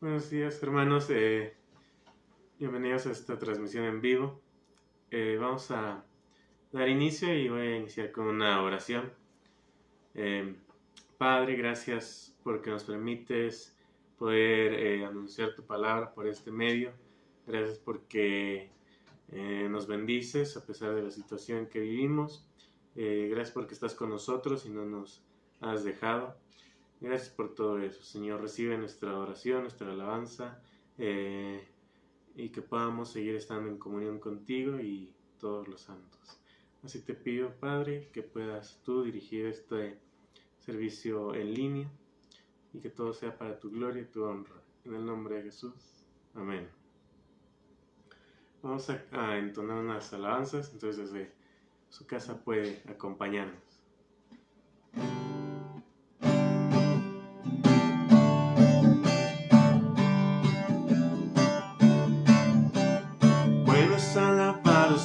Buenos días, hermanos. Bienvenidos a esta transmisión en vivo. Vamos a dar inicio y voy a iniciar con una oración. Padre, gracias porque nos permites poder anunciar tu palabra por este medio. Gracias porque nos bendices a pesar de la situación que vivimos. Gracias porque estás con nosotros y no nos has dejado. Gracias por todo eso, Señor. Recibe nuestra oración, nuestra alabanza, y que podamos seguir estando en comunión contigo y todos los santos. Así te pido, Padre, que puedas tú dirigir este servicio en línea y que todo sea para tu gloria y tu honra. En el nombre de Jesús. Amén. Vamos a entonar unas alabanzas, entonces desde su casa puede acompañarnos.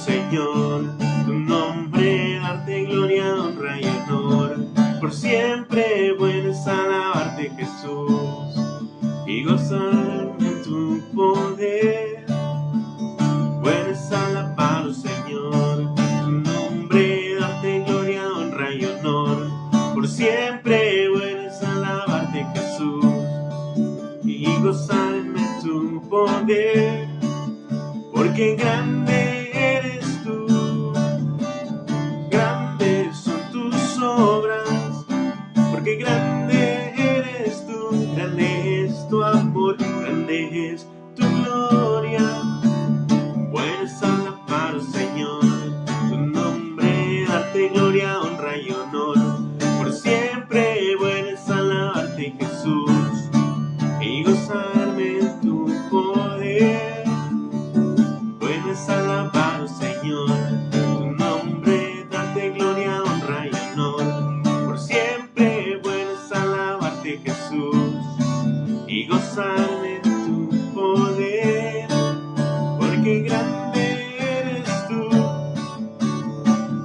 Señor, tu nombre, darte gloria, honra y honor. Por siempre bueno es alabarte, Jesús, y gozar en tu poder. Bueno es alabar, Señor, tu nombre, darte gloria, honra y honor. Por siempre bueno es alabarte, Jesús, y gozar en tu poder. Porque grande eres tú, grandes son tus obras. Porque grande eres tú, grande es tu amor, grande es tu gloria. Bueno es alabar, Señor, tu nombre, darte gloria, honra y honor. Por siempre bueno es alabarte, Jesús, y gozarme en tu poder. Alabar, Señor, tu nombre, darte gloria, honra y honor. Por siempre bueno es alabarte, Jesús, y gozarme en tu poder. Porque grande eres tú,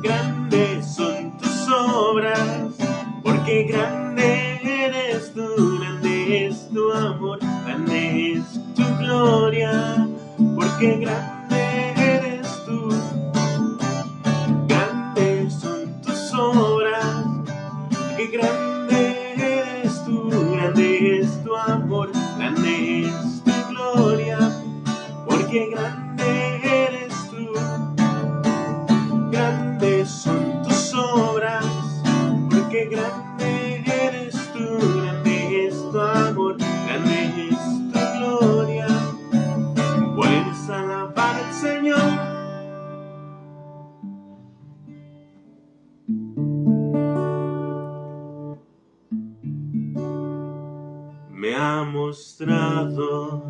grandes son tus obras. Porque grande eres tú, grande es tu amor, grande es tu gloria. Porque grande grande eres tú, grande es tu amor, grande es tu gloria. Porque grande eres tú, grandes son tus obras. Porque grande eres tú, grande es tu amor, grande es tu gloria. Puedes alabar al Señor. Me ha mostrado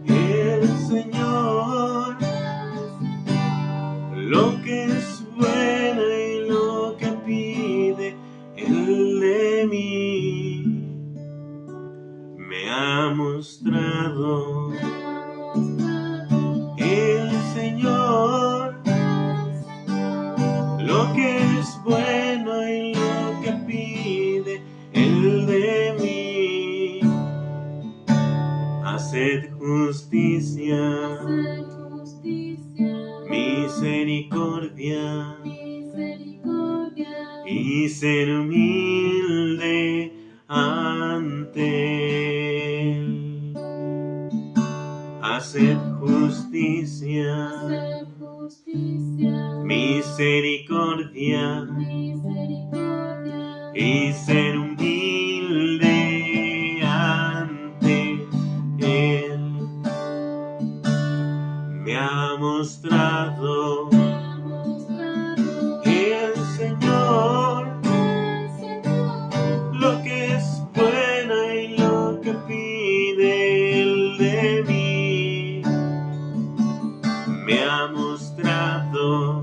el Señor lo que es bueno y lo que pide Él de mí. Me ha mostrado el Señor lo que es bueno y lo que pide Él de mí. Haced justicia, misericordia, y ser humilde ante Él. Haced justicia, misericordia, y ser humilde ante Él. Me ha mostrado el Señor lo que es bueno y lo que pide Él de mí. Me ha mostrado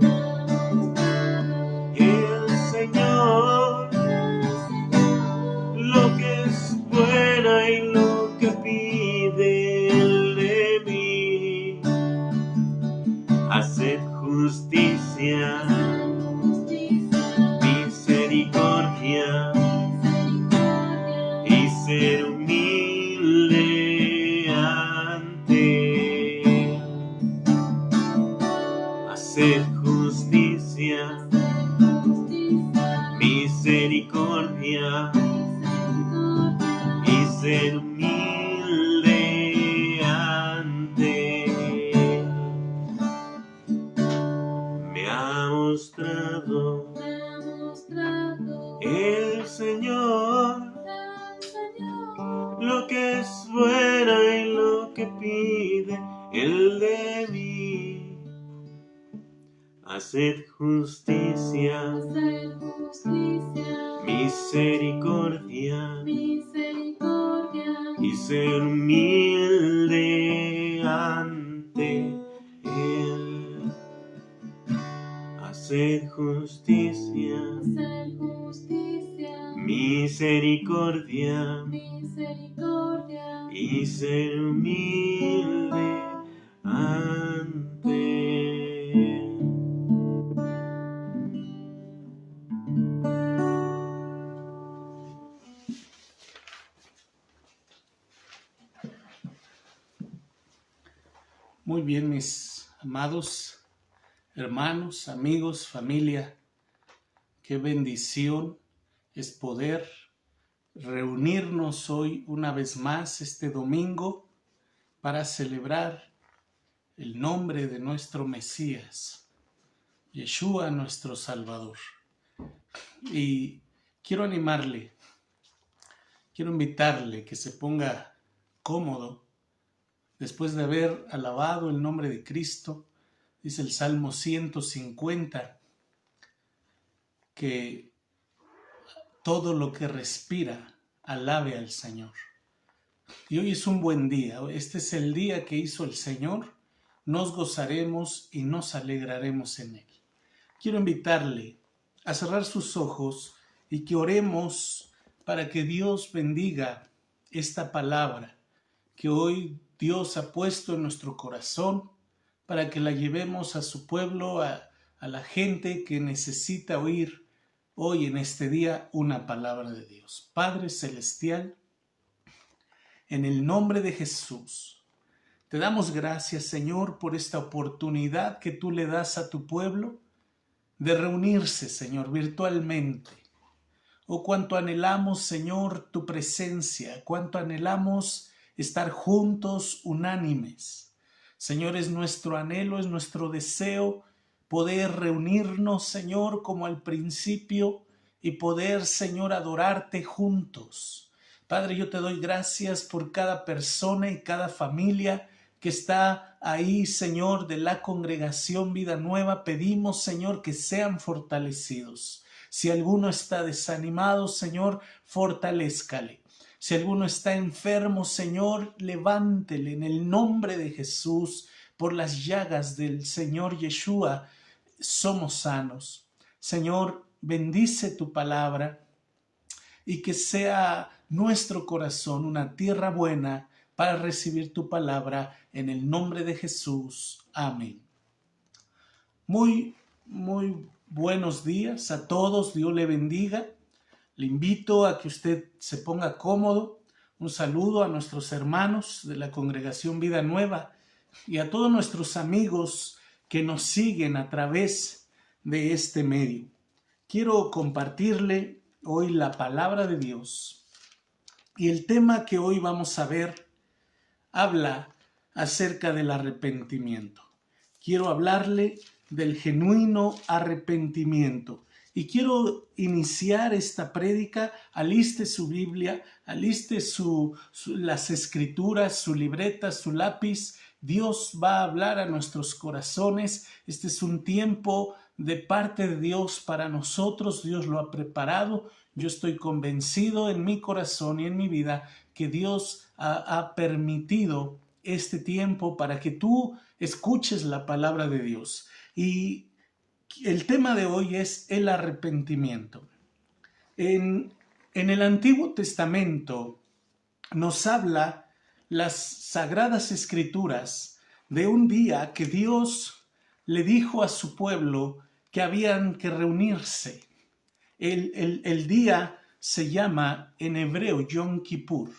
el Señor lo que es bueno y lo que pide Él de mí. Haced justicia, misericordia, y ser humilde ser humilde ante Él. Me ha mostrado el Señor lo que es bueno y lo que pide Él de mí. Haced justicia, misericordia, y ser humilde ante Él. Haced justicia, misericordia, y ser humilde ante Él. Muy bien, mis amados hermanos, amigos, familia, qué bendición es poder reunirnos hoy una vez más este domingo para celebrar el nombre de nuestro Mesías, Yeshua, nuestro Salvador. Y quiero animarle, quiero invitarle que se ponga cómodo después de haber alabado el nombre de Cristo. Dice el Salmo 150 que todo lo que respira alabe al Señor. Y hoy es un buen día. Este es el día que hizo el Señor. Nos gozaremos y nos alegraremos en Él. Quiero invitarle a cerrar sus ojos y que oremos para que Dios bendiga esta palabra que hoy Dios ha puesto en nuestro corazón, para que la llevemos a su pueblo, a la gente que necesita oír hoy en este día una palabra de Dios. Padre Celestial, en el nombre de Jesús, te damos gracias, Señor, por esta oportunidad que tú le das a tu pueblo de reunirse, Señor, virtualmente. Oh, cuánto anhelamos, Señor, tu presencia, cuánto anhelamos estar juntos, unánimes. Señor, es nuestro anhelo, es nuestro deseo poder reunirnos, Señor, como al principio y poder, Señor, adorarte juntos. Padre, yo te doy gracias por cada persona y cada familia que está ahí, Señor, de la congregación Vida Nueva. Pedimos, Señor, que sean fortalecidos. Si alguno está desanimado, Señor, fortalézcale. Si alguno está enfermo, Señor, levántele en el nombre de Jesús. Por las llagas del Señor Yeshua somos sanos. Señor, bendice tu palabra y que sea nuestro corazón una tierra buena para recibir tu palabra en el nombre de Jesús. Amén. Muy buenos días a todos. Dios le bendiga. Le invito a que usted se ponga cómodo. Un saludo a nuestros hermanos de la Congregación Vida Nueva y a todos nuestros amigos que nos siguen a través de este medio. Quiero compartirle hoy la palabra de Dios. Y el tema que hoy vamos a ver habla acerca del arrepentimiento. Quiero hablarle del genuino arrepentimiento. Y quiero iniciar esta prédica. Aliste su Biblia, aliste las escrituras, su libreta, su lápiz. Dios va a hablar a nuestros corazones. Este es un tiempo de parte de Dios para nosotros. Dios lo ha preparado. Yo estoy convencido en mi corazón y en mi vida que Dios ha permitido este tiempo para que tú escuches la palabra de Dios. Y el tema de hoy es el arrepentimiento. En el Antiguo Testamento nos habla las Sagradas Escrituras de un día que Dios le dijo a su pueblo que habían que reunirse. El día se llama en hebreo Yom Kippur.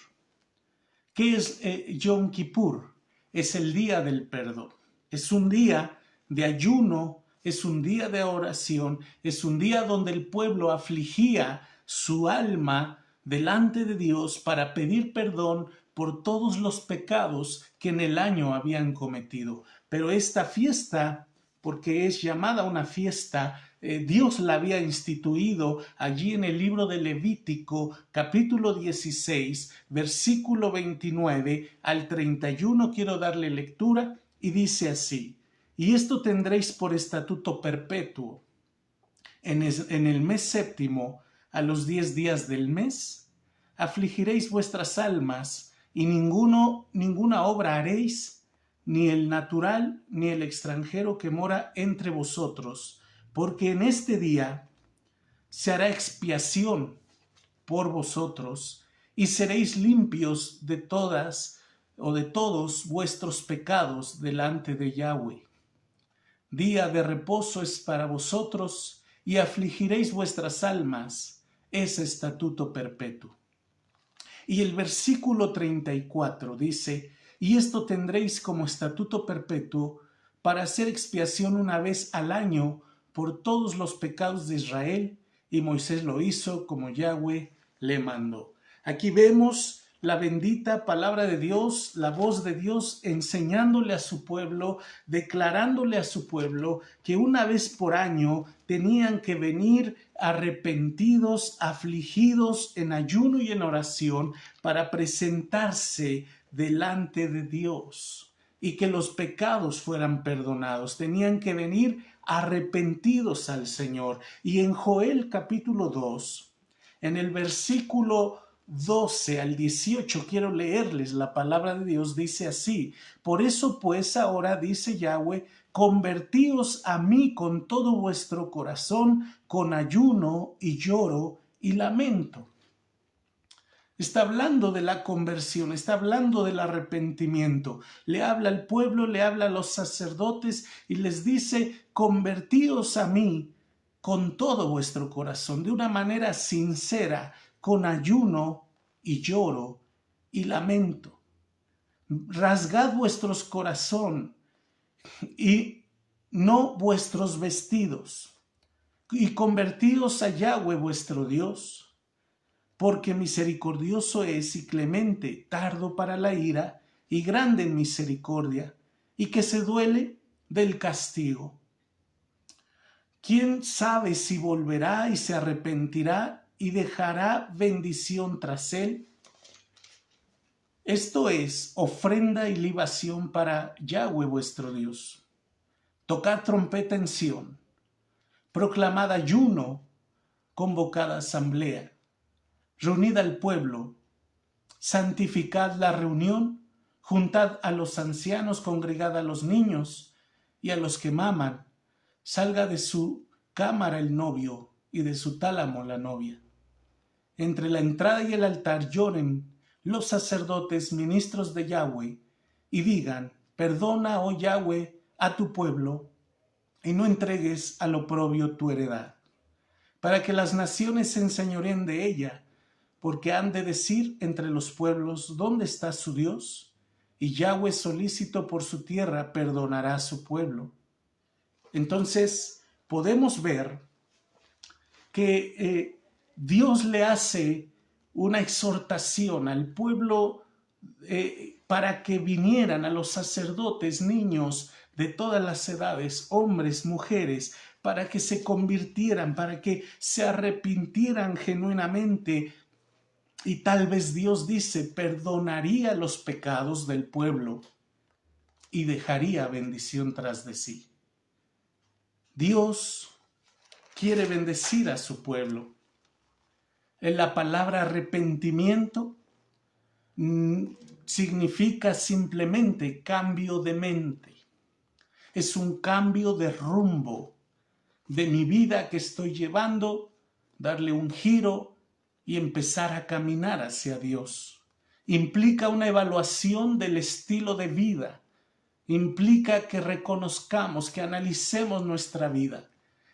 ¿Qué es Yom Kippur? Es el día del perdón. Es un día de ayuno. Es un día de oración, es un día donde el pueblo afligía su alma delante de Dios para pedir perdón por todos los pecados que en el año habían cometido. Pero esta fiesta, porque es llamada una fiesta, Dios la había instituido allí en el libro de Levítico, capítulo 16, versículo 29 al 31. Quiero darle lectura y dice así: y esto tendréis por estatuto perpetuo. En el mes séptimo, a los 10 días del mes, afligiréis vuestras almas, y ninguna obra haréis, ni el natural ni el extranjero que mora entre vosotros, porque en este día se hará expiación por vosotros, y seréis limpios de todas o de todos vuestros pecados delante de Yahweh. Día de reposo es para vosotros, y afligiréis vuestras almas, es estatuto perpetuo. Y el versículo 34 dice: y esto tendréis como estatuto perpetuo para hacer expiación una vez al año por todos los pecados de Israel, y Moisés lo hizo como Yahweh le mandó. Aquí vemos la bendita palabra de Dios, la voz de Dios enseñándole a su pueblo, declarándole a su pueblo que una vez por año tenían que venir arrepentidos, afligidos, en ayuno y en oración para presentarse delante de Dios y que los pecados fueran perdonados. Tenían que venir arrepentidos al Señor. Y en Joel capítulo 2, en el versículo 12 al 18, quiero leerles la palabra de Dios. Dice así: por eso pues ahora, dice Yahweh, convertíos a mí con todo vuestro corazón, con ayuno y lloro y lamento. Está hablando de la conversión, está hablando del arrepentimiento. Le habla al pueblo, le habla a los sacerdotes y les dice: convertíos a mí con todo vuestro corazón, de una manera sincera, con ayuno y lloro y lamento. Rasgad vuestros corazón y no vuestros vestidos, y convertíos a Yahweh vuestro Dios, porque misericordioso es y clemente, tardo para la ira y grande en misericordia, y que se duele del castigo. ¿Quién sabe si volverá y se arrepentirá y dejará bendición tras él? Esto es ofrenda y libación para Yahweh vuestro Dios. Tocad trompeta en Sión, proclamad ayuno, convocad asamblea, reunid al pueblo, santificad la reunión, juntad a los ancianos, congregad a los niños y a los que maman. Salga de su cámara el novio y de su tálamo la novia. Entre la entrada y el altar lloren los sacerdotes, ministros de Yahweh, y digan: perdona, oh Yahweh, a tu pueblo, y no entregues al oprobio tu heredad, para que las naciones se enseñoreen de ella, porque han de decir entre los pueblos: ¿dónde está su Dios? Y Yahweh, solícito por su tierra, perdonará a su pueblo. Entonces podemos ver que Dios le hace una exhortación al pueblo para que vinieran, a los sacerdotes, niños de todas las edades, hombres, mujeres, para que se convirtieran, para que se arrepintieran genuinamente. Y tal vez Dios dice, perdonaría los pecados del pueblo y dejaría bendición tras de sí. Dios quiere bendecir a su pueblo. En la palabra arrepentimiento significa simplemente cambio de mente. Es un cambio de rumbo de mi vida que estoy llevando, darle un giro y empezar a caminar hacia Dios. Implica una evaluación del estilo de vida. Implica que reconozcamos, que analicemos nuestra vida.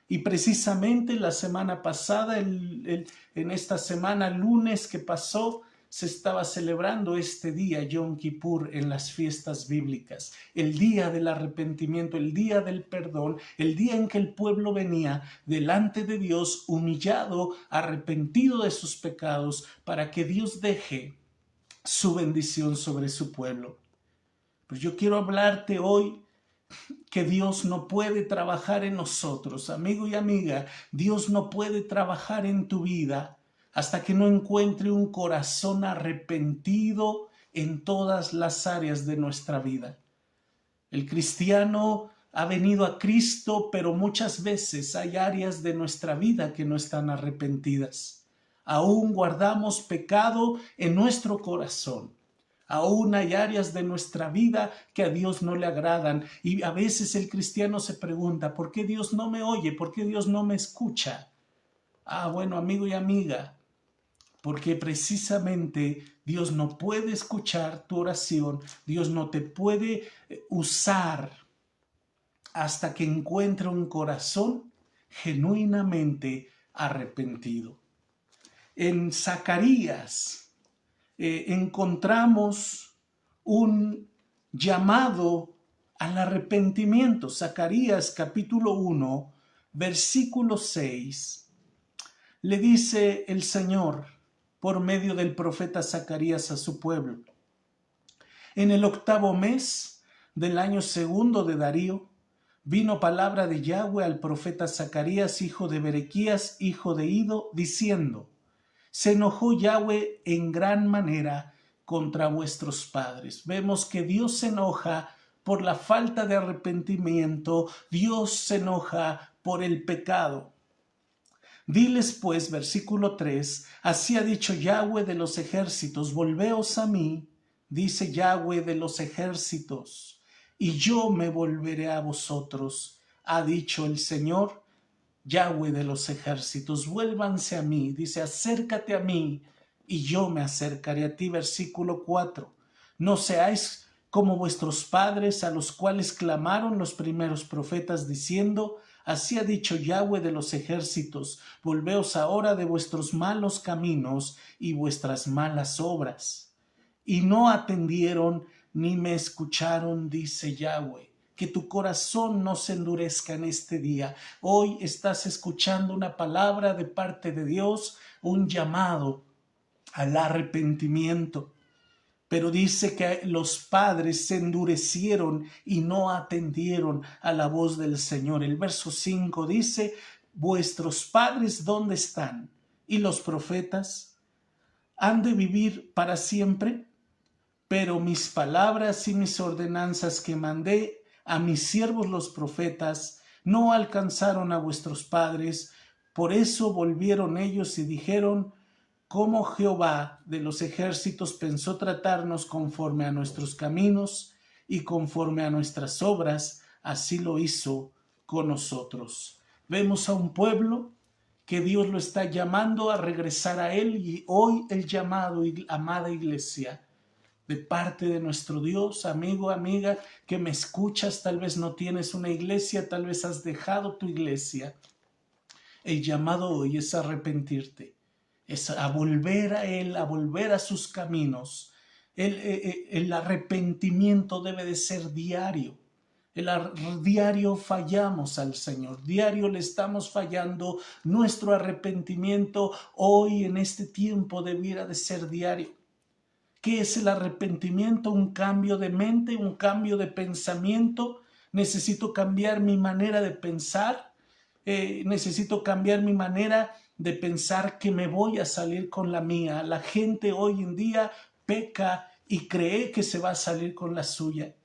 Y precisamente la semana pasada, en esta semana, lunes que pasó, se estaba celebrando este día, Yom Kippur, en las fiestas bíblicas, el día del arrepentimiento, el día del perdón, el día en que el pueblo venía delante de Dios humillado, arrepentido de sus pecados, para que Dios deje su bendición sobre su pueblo. Pues yo quiero hablarte hoy que Dios no puede trabajar en nosotros, amigo y amiga. Dios no puede trabajar en tu vida hasta que no encuentre un corazón arrepentido en todas las áreas de nuestra vida. El cristiano ha venido a Cristo, pero muchas veces hay áreas de nuestra vida que no están arrepentidas. Aún guardamos pecado en nuestro corazón. Aún hay áreas de nuestra vida que a Dios no le agradan. Y a veces el cristiano se pregunta, ¿por qué Dios no me oye? ¿Por qué Dios no me escucha? Bueno, amigo y amiga, porque precisamente Dios no puede escuchar tu oración, Dios no te puede usar hasta que encuentre un corazón genuinamente arrepentido. En Zacarías encontramos un llamado al arrepentimiento. Zacarías capítulo 1, versículo 6, le dice el Señor por medio del profeta Zacarías a su pueblo: en el 8º mes del año 2 de Darío, vino palabra de Yahweh al profeta Zacarías, hijo de Berequías, hijo de Ido, diciendo: se enojó Yahweh en gran manera contra vuestros padres. Vemos que Dios se enoja por la falta de arrepentimiento, Dios se enoja por el pecado. Diles pues, versículo 3, así ha dicho Yahweh de los ejércitos, volveos a mí, dice Yahweh de los ejércitos, y yo me volveré a vosotros, ha dicho el Señor, Yahweh de los ejércitos. Vuélvanse a mí, dice, acércate a mí, y yo me acercaré a ti. Versículo 4, no seáis como vuestros padres, a los cuales clamaron los primeros profetas, diciendo, así ha dicho Yahweh de los ejércitos, volveos ahora de vuestros malos caminos y vuestras malas obras. Y no atendieron ni me escucharon, dice Yahweh. Que tu corazón no se endurezca en este día. Hoy estás escuchando una palabra de parte de Dios, un llamado al arrepentimiento. Pero dice que los padres se endurecieron y no atendieron a la voz del Señor. El verso 5 dice, ¿vuestros padres dónde están? ¿Y los profetas han de vivir para siempre? Pero mis palabras y mis ordenanzas que mandé a mis siervos los profetas no alcanzaron a vuestros padres. Por eso volvieron ellos y dijeron, cómo Jehová de los ejércitos pensó tratarnos conforme a nuestros caminos y conforme a nuestras obras, así lo hizo con nosotros. Vemos a un pueblo que Dios lo está llamando a regresar a Él, y hoy el llamado, amada iglesia, de parte de nuestro Dios, amigo, amiga, que me escuchas, tal vez no tienes una iglesia, tal vez has dejado tu iglesia. El llamado hoy es arrepentirte. Es a volver a Él, a volver a sus caminos. El arrepentimiento debe de ser diario. Diario fallamos al Señor, diario le estamos fallando. Nuestro arrepentimiento hoy en este tiempo debiera de ser diario. ¿Qué es el arrepentimiento? Un cambio de mente, un cambio de pensamiento. Necesito cambiar mi manera de pensar. Necesito cambiar mi manera de pensar que me voy a salir con la mía. La gente hoy en día peca y cree que se va a salir con la suya.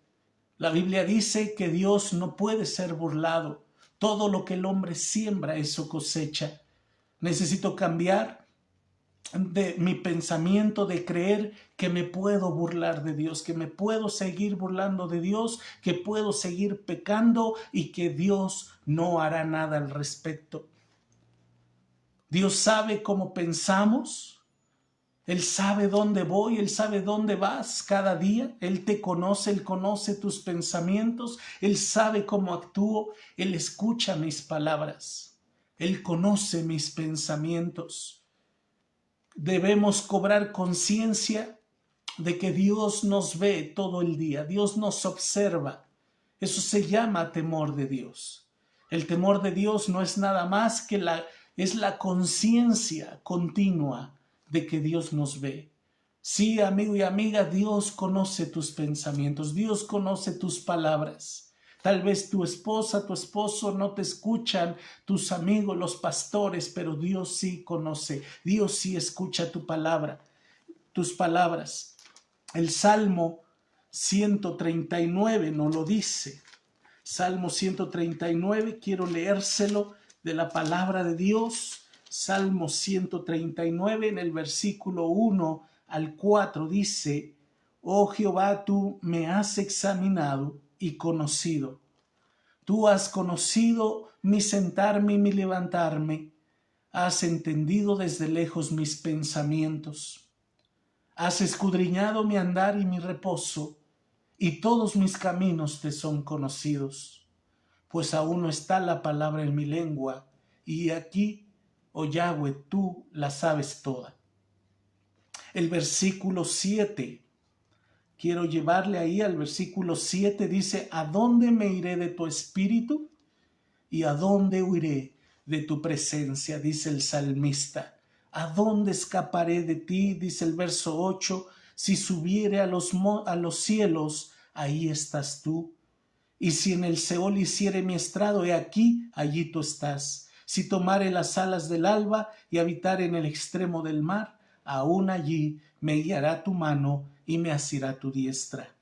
La Biblia dice que Dios no puede ser burlado. Todo lo que el hombre siembra, eso cosecha. Necesito cambiar de mi pensamiento de creer que me puedo burlar de Dios, que me puedo seguir burlando de Dios, que puedo seguir pecando y que Dios no hará nada al respecto. Dios sabe cómo pensamos, Él sabe dónde voy, Él sabe dónde vas cada día, Él te conoce, Él conoce tus pensamientos, Él sabe cómo actúo, Él escucha mis palabras, Él conoce mis pensamientos. Debemos cobrar conciencia de que Dios nos ve todo el día, Dios nos observa. Eso se llama temor de Dios. El temor de Dios no es nada más que es la conciencia continua de que Dios nos ve. Sí, amigo y amiga, Dios conoce tus pensamientos, Dios conoce tus palabras. Tal vez tu esposa, tu esposo no te escuchan, tus amigos, los pastores, pero Dios sí conoce, Dios sí escucha tu palabra, tus palabras. El Salmo 139 nos lo dice. Salmo 139, quiero leérselo de la palabra de Dios. Salmo 139 en el versículo 1 al 4 dice: Oh Jehová, tú me has examinado y conocido. Tú has conocido mi sentarme y mi levantarme. Has entendido desde lejos mis pensamientos. Has escudriñado mi andar y mi reposo, y todos mis caminos te son conocidos. Pues aún no está la palabra en mi lengua, y aquí, oh Yahweh, tú la sabes toda. El versículo 7, quiero llevarle ahí al versículo 7, dice: ¿A dónde me iré de tu espíritu? ¿Y a dónde huiré de tu presencia? Dice el salmista. ¿A dónde escaparé de ti? Dice el verso 8. Si subiere a los cielos, ahí estás tú. Y si en el Seol hiciere mi estrado, he aquí, allí tú estás. Si tomare las alas del alba y habitar en el extremo del mar, aún allí me guiará tu mano y me asirá tu diestra.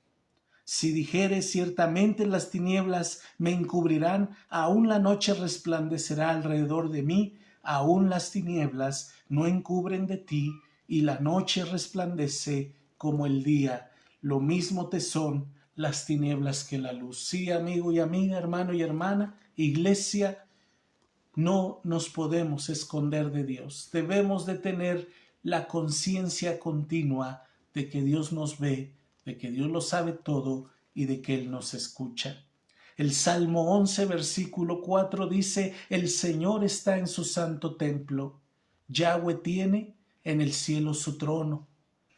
Si dijere ciertamente las tinieblas me encubrirán, aún la noche resplandecerá alrededor de mí, aún las tinieblas no encubren de ti, y la noche resplandece como el día. Lo mismo te son las tinieblas que la luz. Sí, amigo y amiga, hermano y hermana, iglesia, no nos podemos esconder de Dios. Debemos de tener la conciencia continua de que Dios nos ve, de que Dios lo sabe todo y de que Él nos escucha. El Salmo 11, versículo 4 dice: El Señor está en su santo templo. Yahweh tiene en el cielo su trono.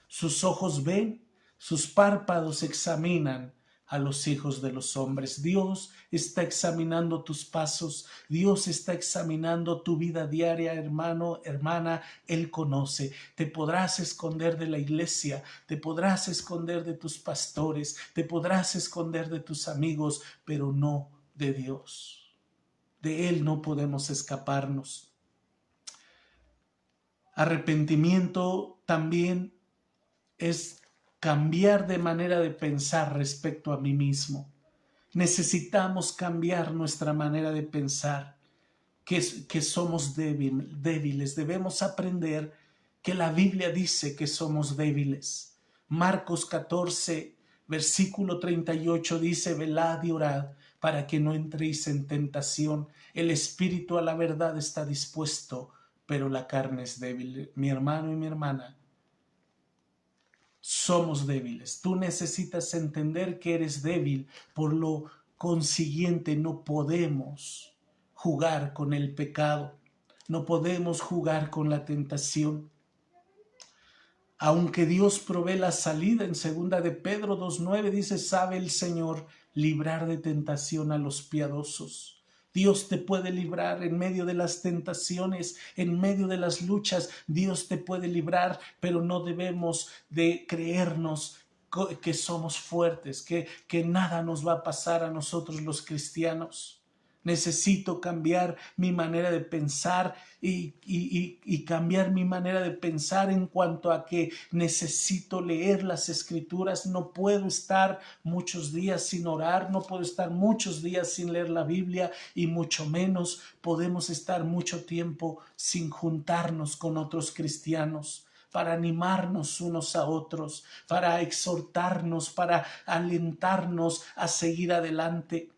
Sus ojos ven, sus párpados examinan a los hijos de los hombres. Dios está examinando tus pasos, Dios está examinando tu vida diaria, hermano, hermana. Él conoce. Te podrás esconder de la iglesia, te podrás esconder de tus pastores, te podrás esconder de tus amigos, pero no de Dios. De Él no podemos escaparnos. Arrepentimiento también es cambiar de manera de pensar respecto a mí mismo. Necesitamos cambiar nuestra manera de pensar, que somos débiles. Debemos aprender que la Biblia dice que somos débiles. Marcos 14, versículo 38 dice: velad y orad para que no entréis en tentación. El espíritu a la verdad está dispuesto, pero la carne es débil. Mi hermano y mi hermana, somos débiles. Tú necesitas entender que eres débil. Por lo consiguiente, no podemos jugar con el pecado. No podemos jugar con la tentación. Aunque Dios provee la salida, en 2 de Pedro 2:9 dice: sabe el Señor librar de tentación a los piadosos. Dios te puede librar en medio de las tentaciones, en medio de las luchas. Dios te puede librar, pero no debemos de creernos que somos fuertes, que nada nos va a pasar a nosotros los cristianos. Necesito cambiar mi manera de pensar y cambiar mi manera de pensar en cuanto a que necesito leer las escrituras. No puedo estar muchos días sin orar, no puedo estar muchos días sin leer la Biblia, y mucho menos podemos estar mucho tiempo sin juntarnos con otros cristianos para animarnos unos a otros, para exhortarnos, para alentarnos a seguir adelante.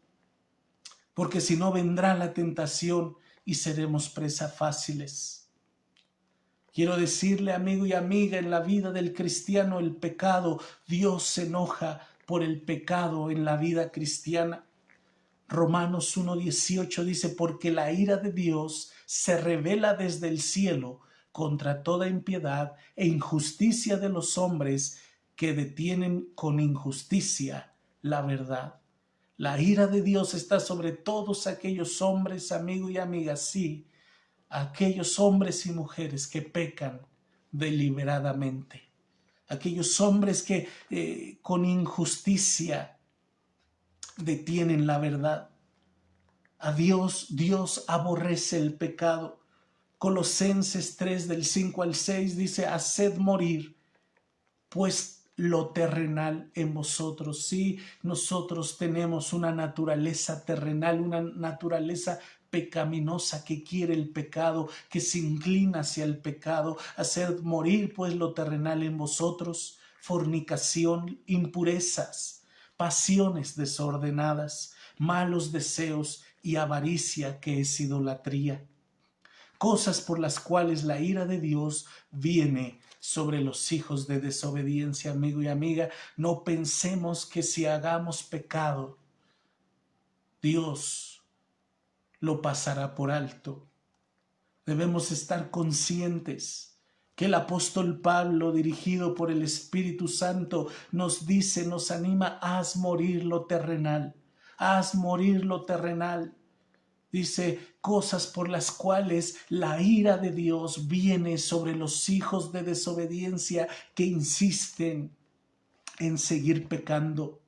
Porque si no, vendrá la tentación y seremos presa fáciles. Quiero decirle, amigo y amiga, en la vida del cristiano el pecado, Dios se enoja por el pecado en la vida cristiana. Romanos 1:18 dice: porque la ira de Dios se revela desde el cielo contra toda impiedad e injusticia de los hombres que detienen con injusticia la verdad. La ira de Dios está sobre todos aquellos hombres, amigo y amiga, sí, aquellos hombres y mujeres que pecan deliberadamente, aquellos hombres que con injusticia detienen la verdad. A Dios aborrece el pecado. Colosenses 3 del 5 al 6 dice: haced morir pues lo terrenal en vosotros. Sí, nosotros tenemos una naturaleza terrenal, una naturaleza pecaminosa que quiere el pecado, que se inclina hacia el pecado. Haced morir pues lo terrenal en vosotros: fornicación, impurezas, pasiones desordenadas, malos deseos y avaricia, que es idolatría, cosas por las cuales la ira de Dios viene sobre los hijos de desobediencia. Amigo y amiga, no pensemos que si hagamos pecado, Dios lo pasará por alto. Debemos estar conscientes que el apóstol Pablo, dirigido por el Espíritu Santo, nos dice, nos anima: haz morir lo terrenal, haz morir lo terrenal. Dice: cosas por las cuales la ira de Dios viene sobre los hijos de desobediencia que insisten en seguir pecando.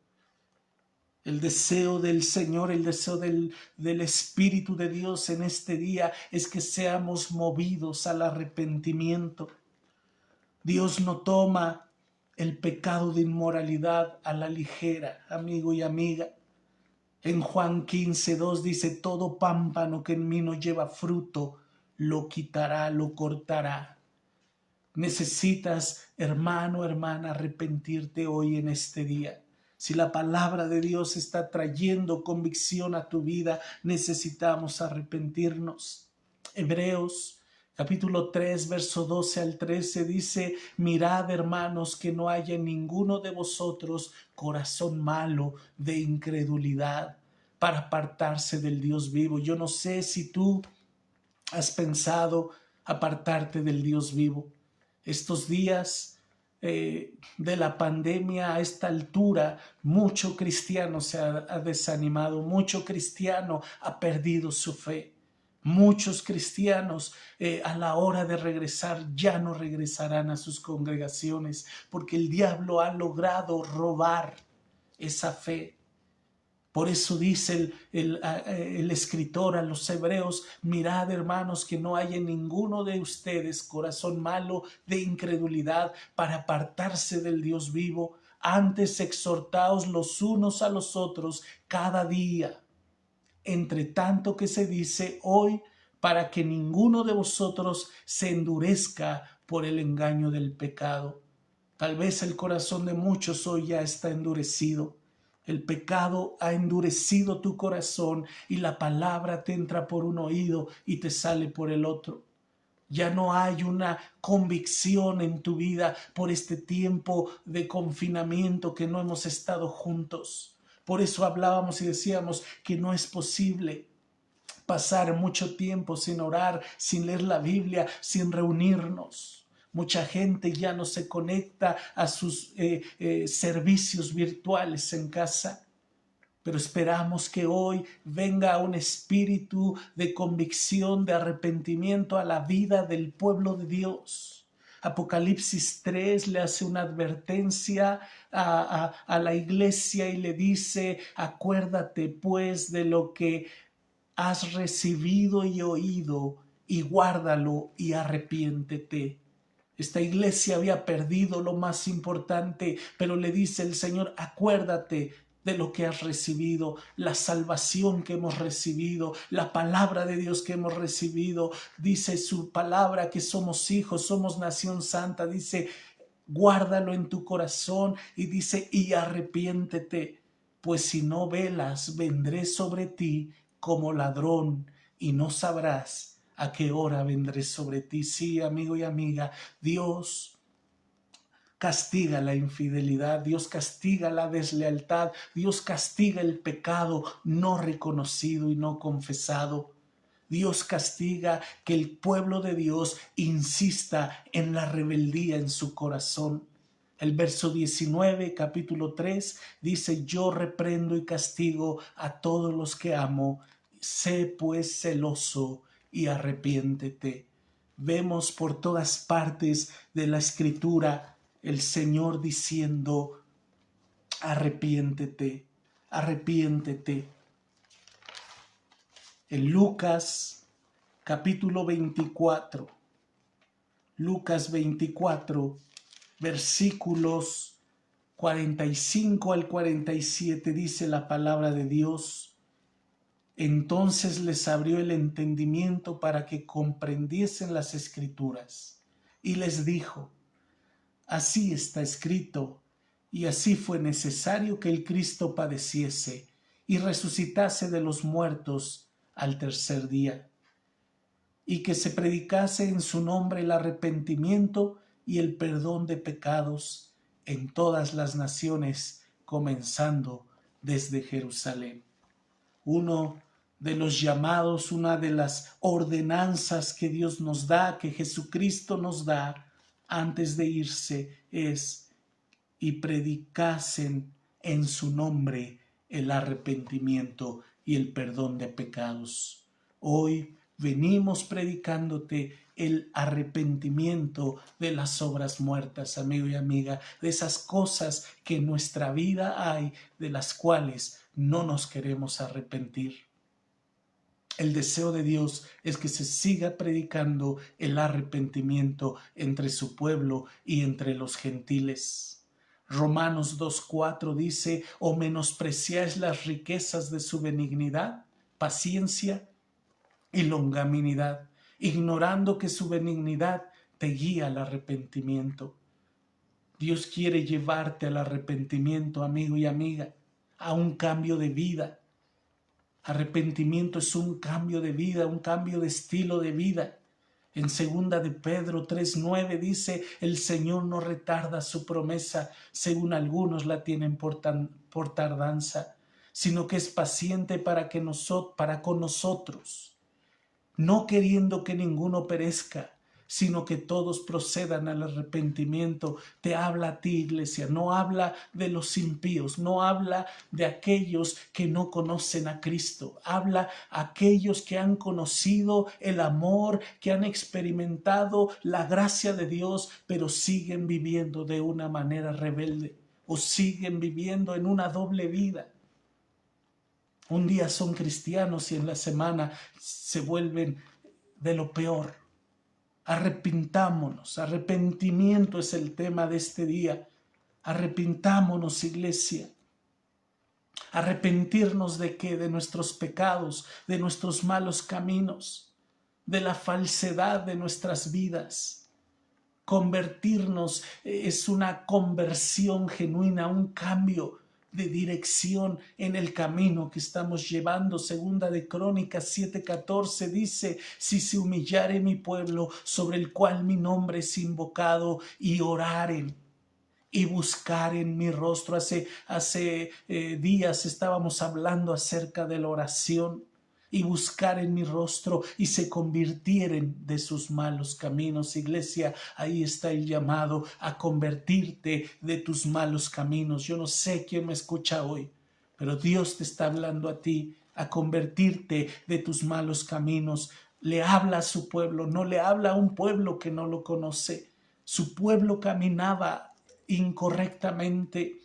El deseo del Señor, el deseo del Espíritu de Dios en este día es que seamos movidos al arrepentimiento. Dios no toma el pecado de inmoralidad a la ligera, amigo y amiga. En Juan 15:2 dice: todo pámpano que en mí no lleva fruto, lo quitará, lo cortará. Necesitas, hermano, hermana, arrepentirte hoy en este día. Si la palabra de Dios está trayendo convicción a tu vida, necesitamos arrepentirnos. Hebreos capítulo 3, verso 12 al 13 dice: mirad, hermanos, que no haya en ninguno de vosotros corazón malo de incredulidad para apartarse del Dios vivo. Yo no sé si tú has pensado apartarte del Dios vivo. Estos días de la pandemia, a esta altura, mucho cristiano se ha desanimado, mucho cristiano ha perdido su fe. Muchos cristianos a la hora de regresar ya no regresarán a sus congregaciones porque el diablo ha logrado robar esa fe. Por eso dice el escritor a los hebreos: mirad, hermanos, que no haya en ninguno de ustedes corazón malo de incredulidad para apartarse del Dios vivo. Antes exhortaos los unos a los otros cada día, entre tanto que se dice hoy, para que ninguno de vosotros se endurezca por el engaño del pecado. Tal vez el corazón de muchos hoy ya está endurecido. El pecado ha endurecido tu corazón y la palabra te entra por un oído y te sale por el otro. Ya no hay una convicción en tu vida por este tiempo de confinamiento que no hemos estado juntos. Por eso hablábamos y decíamos que no es posible pasar mucho tiempo sin orar, sin leer la Biblia, sin reunirnos. Mucha gente ya no se conecta a sus servicios virtuales en casa. Pero esperamos que hoy venga un espíritu de convicción, de arrepentimiento a la vida del pueblo de Dios. Apocalipsis 3 le hace una advertencia a la iglesia y le dice: acuérdate pues de lo que has recibido y oído, y guárdalo y arrepiéntete. Esta iglesia había perdido lo más importante, pero le dice el Señor: acuérdate de lo que has recibido, la salvación que hemos recibido, la palabra de Dios que hemos recibido. Dice su palabra que somos hijos, somos nación santa. Dice: guárdalo en tu corazón, y dice: y arrepiéntete, pues si no velas, vendré sobre ti como ladrón, y no sabrás a qué hora vendré sobre ti. Sí, amigo y amiga, Dios castiga la infidelidad, Dios castiga la deslealtad, Dios castiga el pecado no reconocido y no confesado. Dios castiga que el pueblo de Dios insista en la rebeldía en su corazón. El verso 19, capítulo 3, dice: yo reprendo y castigo a todos los que amo. Sé pues celoso y arrepiéntete. Vemos por todas partes de la Escritura el Señor diciendo: arrepiéntete, arrepiéntete. En Lucas capítulo 24, Lucas 24, versículos 45 al 47, dice la palabra de Dios: entonces les abrió el entendimiento para que comprendiesen las Escrituras, y les dijo: así está escrito, y así fue necesario que el Cristo padeciese y resucitase de los muertos al tercer día, y que se predicase en su nombre el arrepentimiento y el perdón de pecados en todas las naciones, comenzando desde Jerusalén. Uno de los llamados, una de las ordenanzas que Dios nos da, que Jesucristo nos da antes de irse, es: y predicasen en su nombre el arrepentimiento y el perdón de pecados. Hoy venimos predicándote el arrepentimiento de las obras muertas, amigo y amiga, de esas cosas que en nuestra vida hay, de las cuales no nos queremos arrepentir. El deseo de Dios es que se siga predicando el arrepentimiento entre su pueblo y entre los gentiles. Romanos 2:4 dice: ¿o menospreciáis las riquezas de su benignidad, paciencia y longanimidad, ignorando que su benignidad te guía al arrepentimiento? Dios quiere llevarte al arrepentimiento, amigo y amiga, a un cambio de vida. Arrepentimiento es un cambio de vida, un cambio de estilo de vida. En 2 de Pedro 3:9 dice: el Señor no retarda su promesa, según algunos la tienen por tardanza, sino que es paciente para con nosotros, no queriendo que ninguno perezca, sino que todos procedan al arrepentimiento. Te habla a ti, iglesia, no habla de los impíos, no habla de aquellos que no conocen a Cristo, habla a aquellos que han conocido el amor, que han experimentado la gracia de Dios, pero siguen viviendo de una manera rebelde o siguen viviendo en una doble vida. Un día son cristianos y en la semana se vuelven de lo peor. Arrepintámonos, arrepentimiento es el tema de este día. Arrepintámonos, iglesia. Arrepentirnos ¿de qué? De nuestros pecados, de nuestros malos caminos, de la falsedad de nuestras vidas. Convertirnos es una conversión genuina, un cambio de dirección en el camino que estamos llevando. 2 de Crónicas 7:14 dice: si se humillare mi pueblo, sobre el cual mi nombre es invocado, y oraren y buscaren mi rostro. Hace días estábamos hablando acerca de la oración. Y buscaren mi rostro y se convirtieren de sus malos caminos. Iglesia, ahí está el llamado a convertirte de tus malos caminos. Yo no sé quién me escucha hoy, pero Dios te está hablando a ti a convertirte de tus malos caminos. Le habla a su pueblo, no le habla a un pueblo que no lo conoce. Su pueblo caminaba incorrectamente,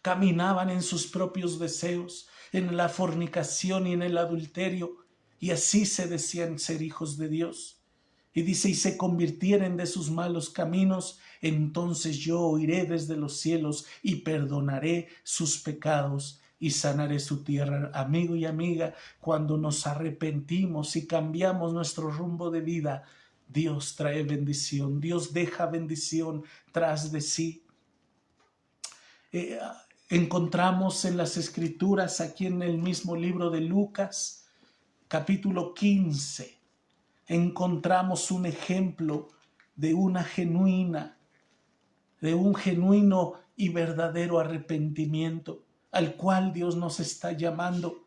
caminaban en sus propios deseos, en la fornicación y en el adulterio, y así se decían ser hijos de Dios. Y dice: y se convirtieren de sus malos caminos, entonces yo oiré desde los cielos y perdonaré sus pecados y sanaré su tierra. Amigo y amiga, cuando nos arrepentimos y cambiamos nuestro rumbo de vida, Dios trae bendición, Dios deja bendición tras de sí. Encontramos en las Escrituras, aquí en el mismo libro de Lucas, capítulo 15, encontramos un ejemplo de un genuino y verdadero arrepentimiento al cual Dios nos está llamando.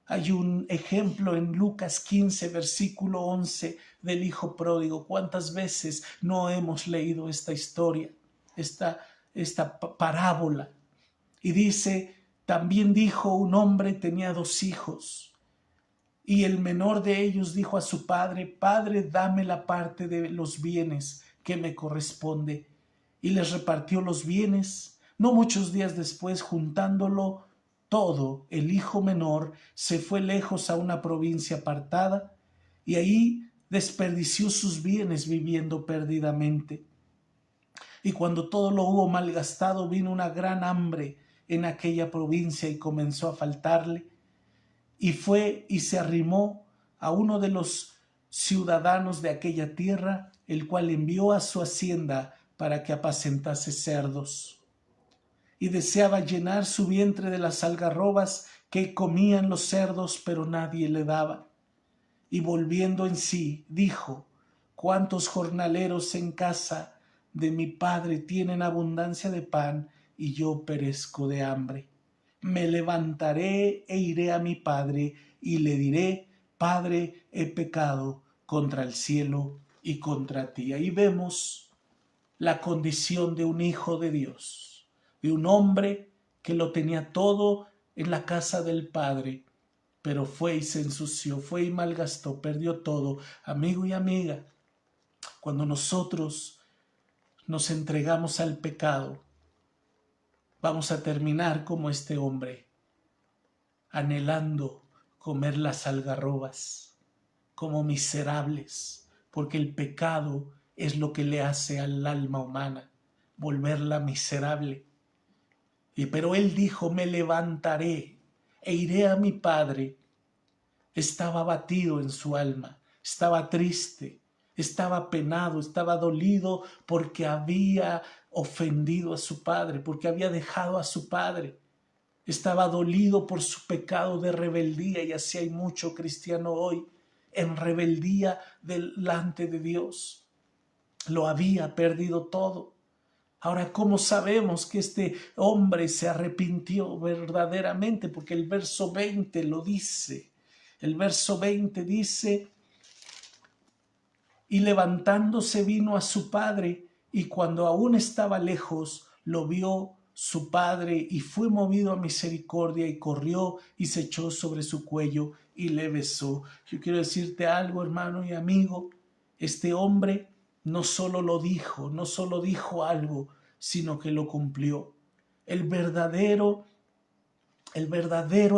Hay un ejemplo en Lucas 15, versículo 11 del hijo pródigo. ¿Cuántas veces no hemos leído esta historia, esta parábola? Y dice, también dijo un hombre tenía 2 hijos. Y el menor de ellos dijo a su padre, Padre, dame la parte de los bienes que me corresponde. Y les repartió los bienes. No muchos días después, juntándolo todo, el hijo menor se fue lejos a una provincia apartada y ahí desperdició sus bienes viviendo perdidamente. Y cuando todo lo hubo malgastado, vino una gran hambre en aquella provincia y comenzó a faltarle. Y fue y se arrimó a uno de los ciudadanos de aquella tierra, el cual envió a su hacienda para que apacentase cerdos. Y deseaba llenar su vientre de las algarrobas que comían los cerdos, pero nadie le daba. Y volviendo en sí, dijo, ¿cuántos jornaleros en casa de mi padre tienen abundancia de pan y yo perezco de hambre? Me levantaré e iré a mi padre y le diré, Padre, he pecado contra el cielo y contra ti. Ahí vemos la condición de un hijo de Dios, de un hombre que lo tenía todo en la casa del Padre, pero fue y se ensució, fue y malgastó, perdió todo. Amigo y amiga, cuando nosotros nos entregamos al pecado, vamos a terminar como este hombre, anhelando comer las algarrobas, como miserables, porque el pecado es lo que le hace al alma humana, volverla miserable. Pero él dijo, me levantaré e iré a mi padre. Estaba abatido en su alma, estaba triste, estaba penado, estaba dolido porque había ofendido a su padre, porque había dejado a su padre. Estaba dolido por su pecado de rebeldía, y así hay mucho cristiano hoy en rebeldía delante de Dios. Lo había perdido todo. Ahora, ¿cómo sabemos que este hombre se arrepintió verdaderamente? Porque el verso 20 lo dice. El verso 20 dice, y levantándose vino a su padre, y cuando aún estaba lejos, lo vio su padre, y fue movido a misericordia, y corrió y se echó sobre su cuello y le besó. Yo quiero decirte algo, hermano y amigo, este hombre no solo lo dijo, no solo dijo algo, sino que lo cumplió. El verdadero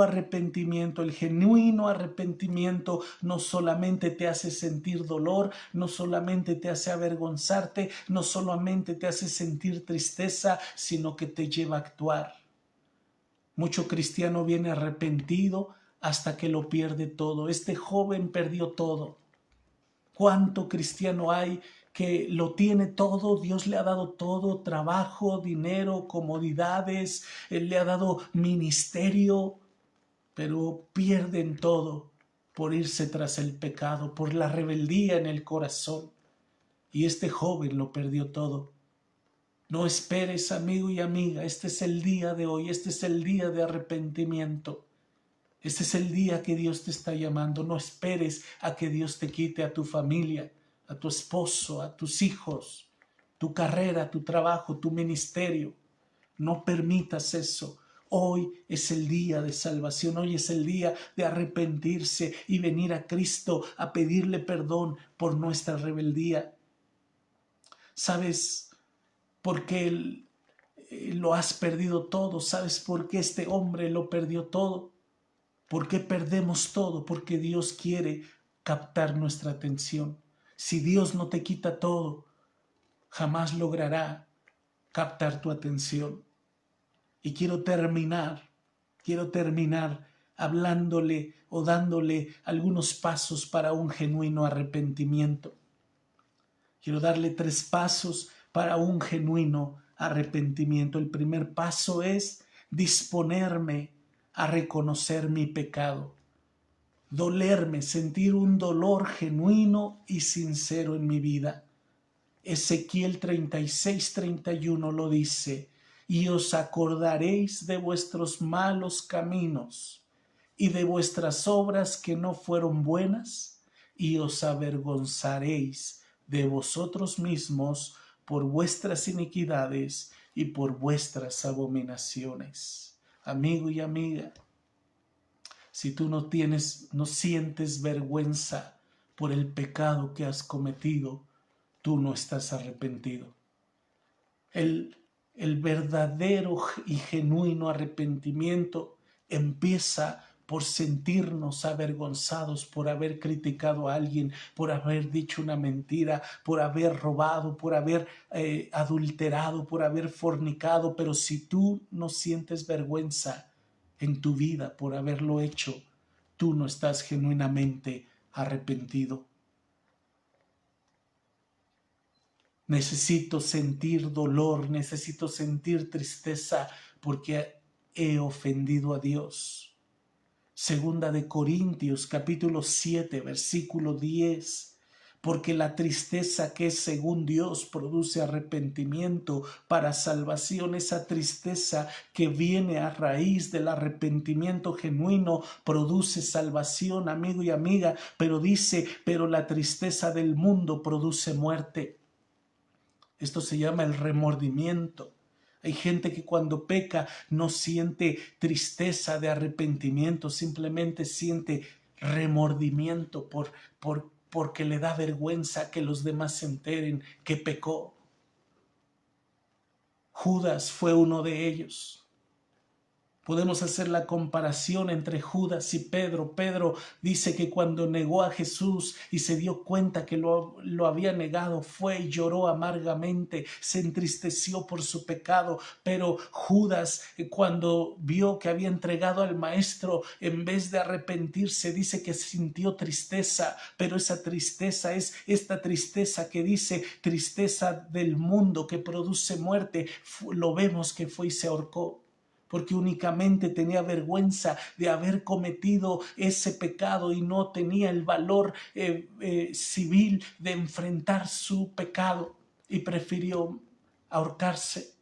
arrepentimiento, el genuino arrepentimiento no solamente te hace sentir dolor, no solamente te hace avergonzarte, no solamente te hace sentir tristeza, sino que te lleva a actuar. Mucho cristiano viene arrepentido hasta que lo pierde todo. Este joven perdió todo. ¿Cuánto cristiano hay que lo tiene todo? Dios le ha dado todo, trabajo, dinero, comodidades, Él le ha dado ministerio, pero pierden todo por irse tras el pecado, por la rebeldía en el corazón. Y este joven lo perdió todo. No esperes, amigo y amiga, este es el día de hoy, este es el día de arrepentimiento. Este es el día que Dios te está llamando. No esperes a que Dios te quite a tu familia, a tu esposo, a tus hijos, tu carrera, tu trabajo, tu ministerio. No permitas eso. Hoy es el día de salvación, hoy es el día de arrepentirse y venir a Cristo a pedirle perdón por nuestra rebeldía. ¿Sabes por qué lo has perdido todo? ¿Sabes por qué este hombre lo perdió todo? ¿Por qué perdemos todo? Porque Dios quiere captar nuestra atención. Si Dios no te quita todo, jamás logrará captar tu atención. Y quiero terminar hablándole o dándole algunos pasos para un genuino arrepentimiento. Quiero darle 3 pasos para un genuino arrepentimiento. El primer paso es disponerme a reconocer mi pecado, dolerme, sentir un dolor genuino y sincero en mi vida. Ezequiel 36:31 lo dice, y os acordaréis de vuestros malos caminos y de vuestras obras que no fueron buenas, y os avergonzaréis de vosotros mismos por vuestras iniquidades y por vuestras abominaciones. Amigo y amiga, si tú no sientes vergüenza por el pecado que has cometido, tú no estás arrepentido. El verdadero y genuino arrepentimiento empieza por sentirnos avergonzados por haber criticado a alguien, por haber dicho una mentira, por haber robado, por haber adulterado, por haber fornicado. Pero si tú no sientes vergüenza en tu vida por haberlo hecho, tú no estás genuinamente arrepentido. Necesito sentir dolor, necesito sentir tristeza porque he ofendido a Dios. Segunda de Corintios, capítulo 7, versículo 10. Porque la tristeza que es según Dios produce arrepentimiento para salvación. Esa tristeza que viene a raíz del arrepentimiento genuino produce salvación, amigo y amiga. Pero dice, pero la tristeza del mundo produce muerte. Esto se llama el remordimiento. Hay gente que cuando peca no siente tristeza de arrepentimiento, simplemente siente remordimiento porque le da vergüenza que los demás se enteren que pecó. Judas fue uno de ellos. Podemos hacer la comparación entre Judas y Pedro. Pedro dice que cuando negó a Jesús y se dio cuenta que lo había negado, fue y lloró amargamente, se entristeció por su pecado. Pero Judas, cuando vio que había entregado al maestro, en vez de arrepentirse, dice que sintió tristeza. Pero esa tristeza es esta tristeza que dice tristeza del mundo que produce muerte. Lo vemos que fue y se ahorcó, porque únicamente tenía vergüenza de haber cometido ese pecado y no tenía el valor civil de enfrentar su pecado y prefirió ahorcarse.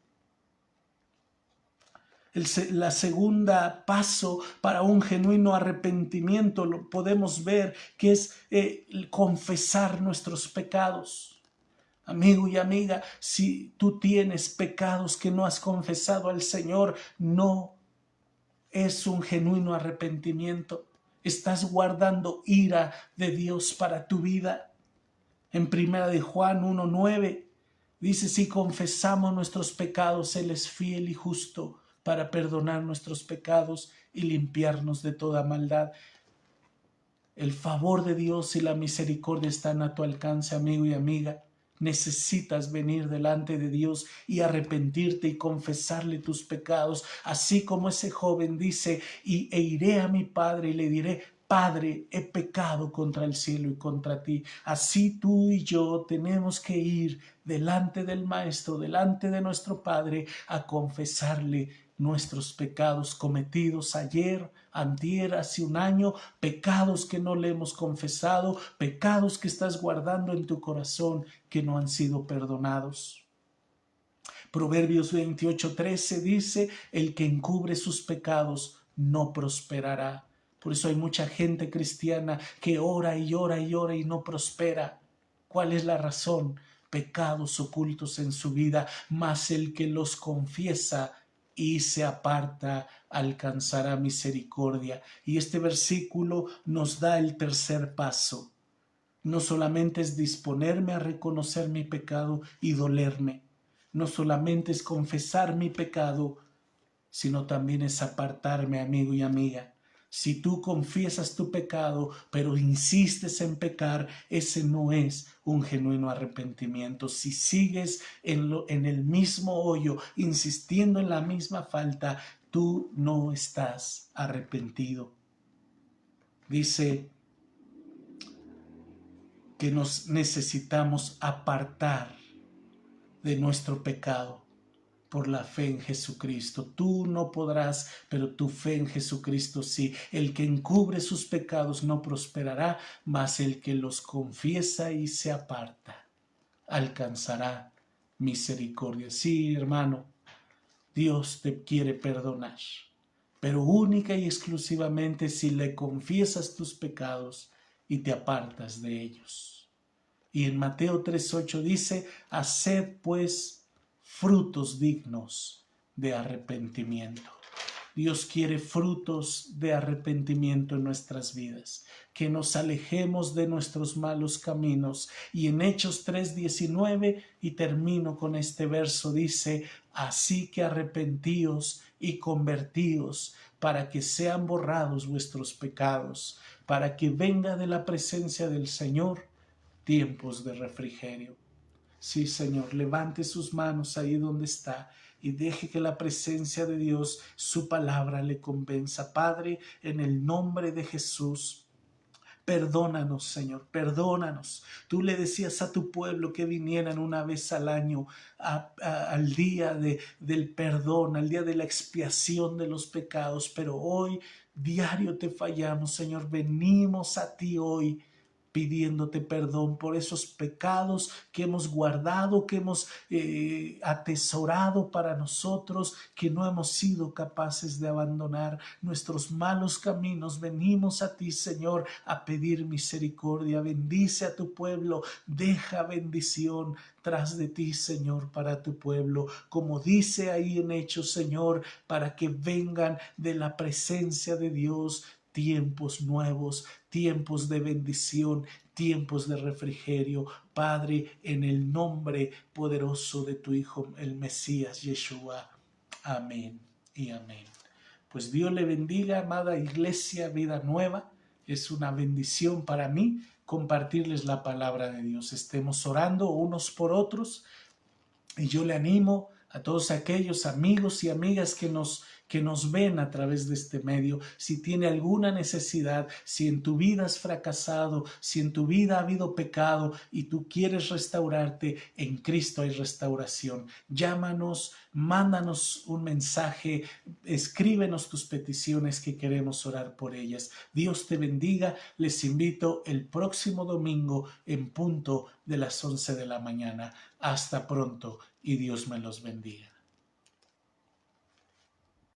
La segunda paso para un genuino arrepentimiento lo podemos ver que es confesar nuestros pecados. Amigo y amiga, si tú tienes pecados que no has confesado al Señor, no es un genuino arrepentimiento. Estás guardando ira de Dios para tu vida. En 1 de Juan 1:9 dice, si confesamos nuestros pecados, Él es fiel y justo para perdonar nuestros pecados y limpiarnos de toda maldad. El favor de Dios y la misericordia están a tu alcance, amigo y amiga. Necesitas venir delante de Dios y arrepentirte y confesarle tus pecados, así como ese joven dice, e iré a mi padre y le diré, Padre, he pecado contra el cielo y contra ti. Así tú y yo tenemos que ir delante del Maestro, delante de nuestro Padre, a confesarle nuestros pecados cometidos ayer, antier, hace un año, pecados que no le hemos confesado, pecados que estás guardando en tu corazón que no han sido perdonados. Proverbios 28:13 dice, el que encubre sus pecados no prosperará. Por eso hay mucha gente cristiana que ora y ora y ora y no prospera. ¿Cuál es la razón? Pecados ocultos en su vida, mas el que los confiesa y se aparta alcanzará misericordia. Y este versículo nos da el tercer paso. No solamente es disponerme a reconocer mi pecado y dolerme, no solamente es confesar mi pecado, sino también es apartarme, amigo y amiga. Si tú confiesas tu pecado, pero insistes en pecar, ese no es un genuino arrepentimiento. Si sigues en el mismo hoyo, insistiendo en la misma falta, tú no estás arrepentido. Dice que nos necesitamos apartar de nuestro pecado por la fe en Jesucristo. Tú no podrás, pero tu fe en Jesucristo sí. El que encubre sus pecados no prosperará, mas el que los confiesa y se aparta alcanzará misericordia. Sí, hermano, Dios te quiere perdonar, pero única y exclusivamente si le confiesas tus pecados y te apartas de ellos. Y en Mateo 3:8 dice, haced pues frutos dignos de arrepentimiento. Dios quiere frutos de arrepentimiento en nuestras vidas, que nos alejemos de nuestros malos caminos. Y en Hechos 3:19, y termino con este verso, dice, así que arrepentíos y convertíos para que sean borrados vuestros pecados, para que venga de la presencia del Señor tiempos de refrigerio. Sí, Señor, levante sus manos ahí donde está y deje que la presencia de Dios, su palabra, le convenza. Padre, en el nombre de Jesús, perdónanos, Señor, perdónanos. Tú le decías a tu pueblo que vinieran una vez al año al día del perdón, al día de la expiación de los pecados, pero hoy diario te fallamos, Señor. Venimos a ti hoy pidiéndote perdón por esos pecados que hemos guardado, que hemos atesorado para nosotros, que no hemos sido capaces de abandonar nuestros malos caminos. Venimos a ti, Señor, a pedir misericordia. Bendice a tu pueblo, deja bendición tras de ti, Señor, para tu pueblo, como dice ahí en Hechos, Señor, para que vengan de la presencia de Dios tiempos nuevos, tiempos de bendición, tiempos de refrigerio. Padre, en el nombre poderoso de tu Hijo, el Mesías, Yeshua. Amén y amén. Pues Dios le bendiga, amada Iglesia Vida Nueva. Es una bendición para mí compartirles la palabra de Dios. Estemos orando unos por otros y yo le animo a todos aquellos amigos y amigas que nos ven a través de este medio. Si tiene alguna necesidad, si en tu vida has fracasado, si en tu vida ha habido pecado y tú quieres restaurarte, en Cristo hay restauración. Llámanos, mándanos un mensaje, escríbenos tus peticiones que queremos orar por ellas. Dios te bendiga. Les invito el próximo domingo en punto de las 11 de la mañana. Hasta pronto y Dios me los bendiga.